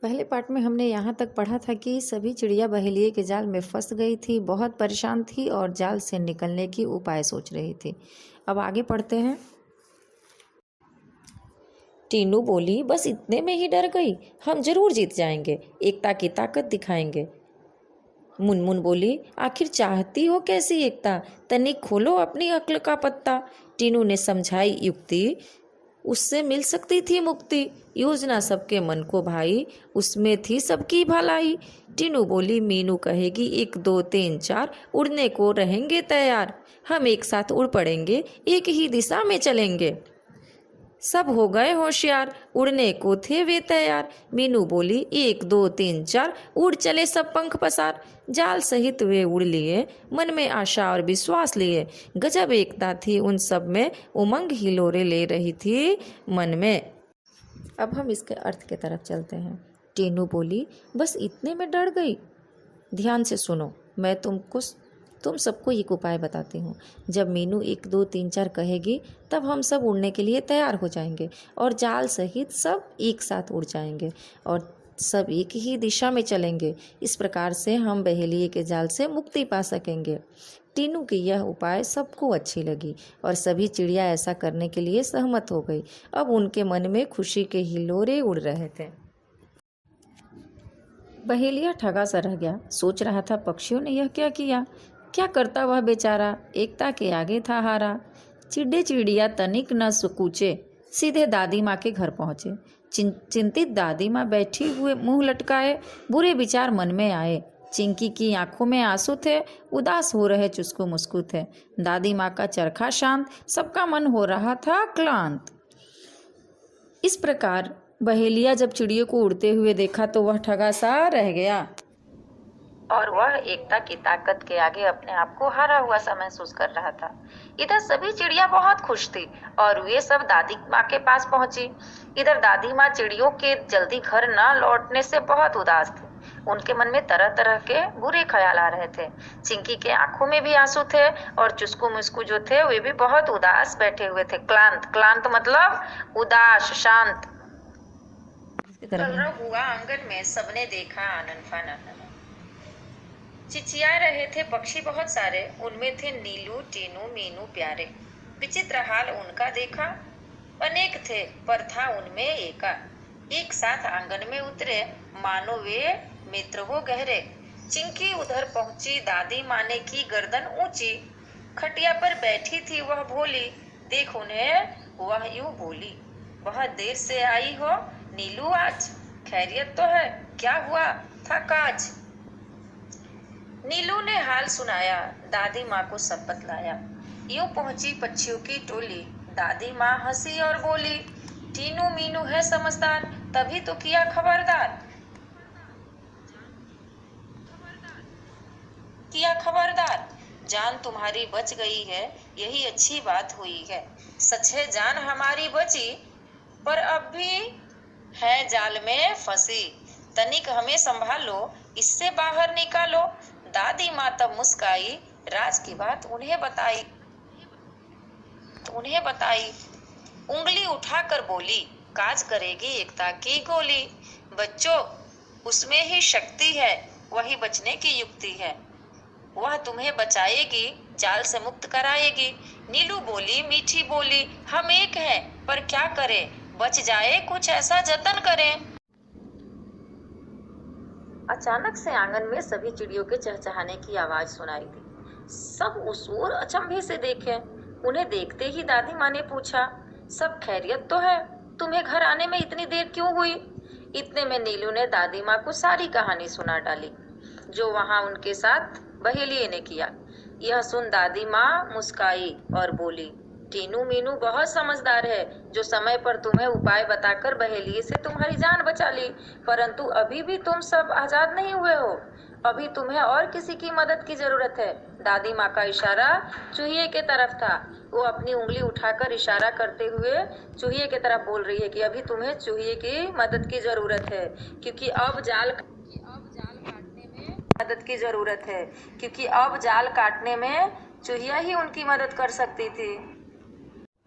पहले पार्ट में हमने यहाँ तक पढ़ा था कि सभी चिड़िया बहेलिए के जाल में फंस गई थी, बहुत परेशान थी और जाल से निकलने की उपाय सोच रही थी। अब आगे पढ़ते हैं। टीनू बोली, बस इतने में ही डर गई, हम जरूर जीत जाएंगे, एकता की ताकत दिखाएंगे। मुनमुन बोली, आखिर चाहती हो कैसी एकता, तनिक खोलो अपनी अक्ल का पत्ता। टीनू ने समझाई युक्ति, उससे मिल सकती थी मुक्ति, योजना सबके मन को भाई, उसमें थी सबकी भलाई। टीनू बोली, मीनू कहेगी 1 2 3 4, उड़ने को रहेंगे तैयार, हम एक साथ उड़ पड़ेंगे, एक ही दिशा में चलेंगे। सब हो गए होशियार, उड़ने को थे वे तैयार। मीनू बोली, 1 2 3 4, उड़ चले सब पंख पसार। जाल सहित वे उड़ लिए, मन में आशा और विश्वास लिए, गजब एकता थी उन सब में, उमंग हिलोरे ले रही थी मन में। अब हम इसके अर्थ की तरफ चलते हैं। टीनू बोली, बस इतने में डर गई। ध्यान से सुनो, मैं तुम सबको एक उपाय बताती हूँ। जब मीनू 1 2 3 4 कहेगी, तब हम सब उड़ने के लिए तैयार हो जाएंगे और जाल सहित सब एक साथ उड़ जाएंगे और सब एक ही दिशा में चलेंगे। इस प्रकार से हम बहेलिए के जाल से मुक्ति पा सकेंगे। टीनू की यह उपाय सबको अच्छी लगी और सभी चिड़िया ऐसा करने के लिए सहमत हो गई। अब उनके मन में खुशी के हिलोरे उड़ रहे थे। बहेलिया ठगा सा रह गया, सोच रहा था पक्षियों ने यह क्या किया, क्या करता वह बेचारा, एकता के आगे था हारा। चिड़े चिड़िया तनिक न सुकूचे, सीधे दादी माँ के घर पहुँचे। चिंतित दादी माँ बैठी हुए मुंह लटकाए, बुरे विचार मन में आए। चिंकी की आंखों में आंसू थे, उदास हो रहे चुस्कू मुस्कू थे। दादी माँ का चरखा शांत, सबका मन हो रहा था क्लांत। इस प्रकार बहेलिया जब चिड़ियों को उड़ते हुए देखा तो वह ठगा सा रह गया और वह एकता की ताकत के आगे अपने आप को हारा हुआ सा महसूस कर रहा था। इधर सभी चिड़िया बहुत खुश थी और वे सब दादी माँ के पास पहुंची। इधर दादी माँ चिड़ियों के जल्दी घर न लौटने से बहुत उदास थी। उनके मन में तरह तरह के बुरे ख्याल आ रहे थे। चिंकी के आंखों में भी आंसू थे और चुस्कू मुस्कू जो थे वे भी बहुत उदास बैठे हुए थे। क्लांत, क्लांत मतलब उदास, शांत। कलरव हुआ आंगन में सबने देखा आनन फानन। चिचिया रहे थे पक्षी बहुत सारे, उनमें थे नीलू, टीनू, मीनू प्यारे। विचित्र हाल उनका देखा, अनेक थे पर था उनमें एका। एक साथ आंगन में उतरे, मानो वे मित्र हो गहरे। चिंकी उधर पहुंची, दादी माने की गर्दन ऊंची। खटिया पर बैठी थी वह भोली, देख उन्हें वह यूं बोली, बहुत देर से आई हो नीलू आज, खैरियत तो है, क्या हुआ था काज। नीलू ने हाल सुनाया, दादी माँ को सब बतलाया। यूं पहुंची पक्षियों की टोली, दादी माँ हंसी और बोली, टीनू मीनू है समझदार, तभी तो किया खबरदार, जान तुम्हारी बच गई है, यही अच्छी बात हुई है। सच है जान हमारी बची, पर अब भी है जाल में फंसी, तनिक हमें संभालो, इससे बाहर निकालो। दादी माँ तब मुस्काई, राज की बात उन्हें बताई। उंगली उठाकर बोली, काज करेगी एकता की गोली। बच्चों, उसमें ही शक्ति है, वही बचने की युक्ति है, वह तुम्हें बचाएगी, जाल से मुक्त कराएगी। नीलू बोली मीठी बोली, हम एक हैं, पर क्या करें, बच जाए कुछ ऐसा जतन करें। अचानक से आंगन में सभी चिड़ियों के चहचहाने की आवाज सुनाई दी। सब उस ओर अचंभे से देखे। उन्हें देखते ही दादी माँ ने पूछा, सब खैरियत तो है, तुम्हें घर आने में इतनी देर क्यों हुई। इतने में नीलू ने दादी माँ को सारी कहानी सुना डाली, जो वहां उनके साथ बहेलिए ने किया। यह सुन दादी माँ मुस्काई और बोली, टीनू मीनू बहुत समझदार है, जो समय पर तुम्हें उपाय बताकर बहेलिए से तुम्हारी जान बचा ली, परंतु अभी भी तुम सब आजाद नहीं हुए हो, अभी तुम्हें और किसी की मदद की जरूरत है। दादी माँ का इशारा चूहिए के तरफ था। वो अपनी उंगली उठाकर इशारा करते हुए चूहिए के तरफ बोल रही है कि अभी तुम्हें चूहिए की मदद की जरूरत है, क्योंकि अब जाल काटने में चूहिया ही उनकी मदद कर सकती थी।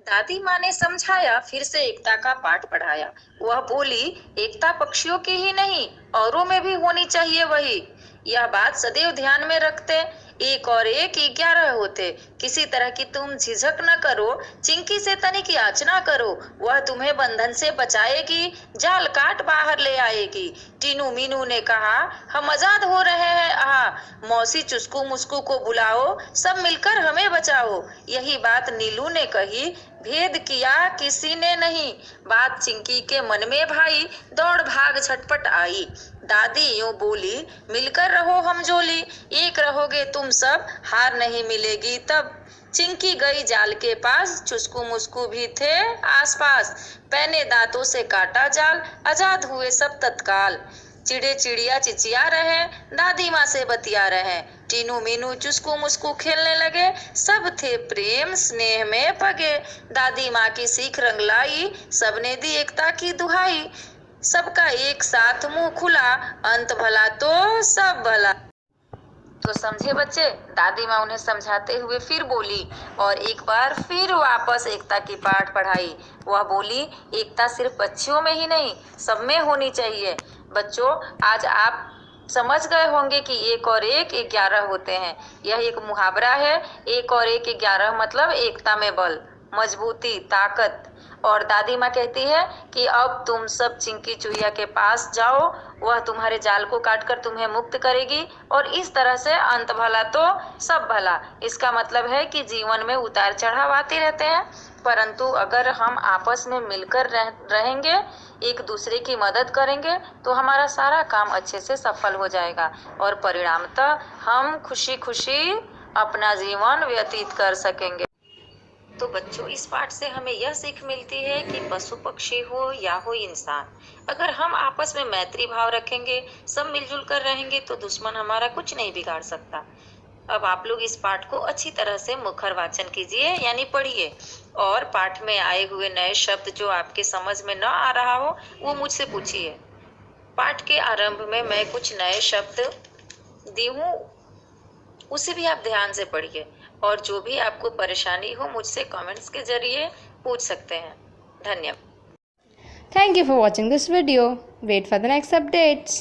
दादी माँ ने समझाया, फिर से एकता का पाठ पढ़ाया। वह बोली, एकता पक्षियों की ही नहीं, औरों में भी होनी चाहिए वही। यह बात सदैव ध्यान में रखते। एक और एक 11 होते। किसी तरह की तुम झिझक न करो, चिंकी से तनिक याचना करो, वह तुम्हें बंधन से बचाएगी, जाल काट बाहर ले आएगी। टीनू मीनू ने कहा, हम आजाद हो रहे हैं, आहा। मौसी चुस्कू मुस्कू को बुलाओ, सब मिलकर हमें बचाओ। यही बात नीलू ने कही। भेद किया किसी ने नहीं, बात चिंकी के मन में भाई, दौड़ भाग झटपट आई। दादी यूं बोली, मिलकर रहो हम जोली, एक रहोगे तुम सब, हार नहीं मिलेगी तब। चिंकी गई जाल के पास, चुस्कू मुस्कू भी थे आसपास। पैने दांतों से काटा जाल, आजाद हुए सब तत्काल। चिड़े चिड़िया चिचिया रहे, दादी माँ से बतिया रहे। टीनू मीनू चुस्कू मुस्कू खेलने लगे, सब थे प्रेम स्नेह में पगे। दादी माँ की सीख रंगलाई, सबने दी एकता की दुहाई। सबका एक साथ मुंह खुला, अंत भला तो सब भला। तो समझे बच्चे, दादी माँ उन्हें समझाते हुए फिर बोली और एक बार फिर वापस एकता की पाठ पढ़ाई। वह बोली, एकता सिर्फ बच्चियों में ही नहीं, सब में होनी चाहिए। बच्चों, आज आप समझ गए होंगे कि एक और एक 11 होते हैं। यह एक मुहावरा है। एक और एक 11 मतलब एकता में बल, मजबूती, ताकत। और दादी माँ कहती है कि अब तुम सब चिंकी चुहिया के पास जाओ, वह तुम्हारे जाल को काटकर तुम्हें मुक्त करेगी और इस तरह से अंत भला तो सब भला। इसका मतलब है कि जीवन में उतार चढ़ाव आते रहते हैं, परंतु अगर हम आपस में मिलकर रहेंगे, एक दूसरे की मदद करेंगे, तो हमारा सारा काम अच्छे से सफल हो जाएगा और परिणामतः हम खुशी खुशी अपना जीवन व्यतीत कर सकेंगे। तो बच्चों, इस पाठ से हमें यह सीख मिलती है कि पशु पक्षी हो या हो इंसान, अगर हम आपस में मैत्री भाव रखेंगे, सब मिलजुल कर रहेंगे, तो दुश्मन हमारा कुछ नहीं बिगाड़ सकता। अब आप लोग इस पाठ को अच्छी तरह से मुखर वाचन कीजिए, यानी पढ़िए, और पाठ में आए हुए नए शब्द जो आपके समझ में न आ रहा हो वो मुझसे पूछिए। पाठ के आरंभ में मैं कुछ नए शब्द दी हूँ, उसे भी आप ध्यान से पढ़िए, और जो भी आपको परेशानी हो मुझसे कमेंट्स के जरिए पूछ सकते हैं। धन्यवाद। Thank you for watching this video. Wait for the next updates.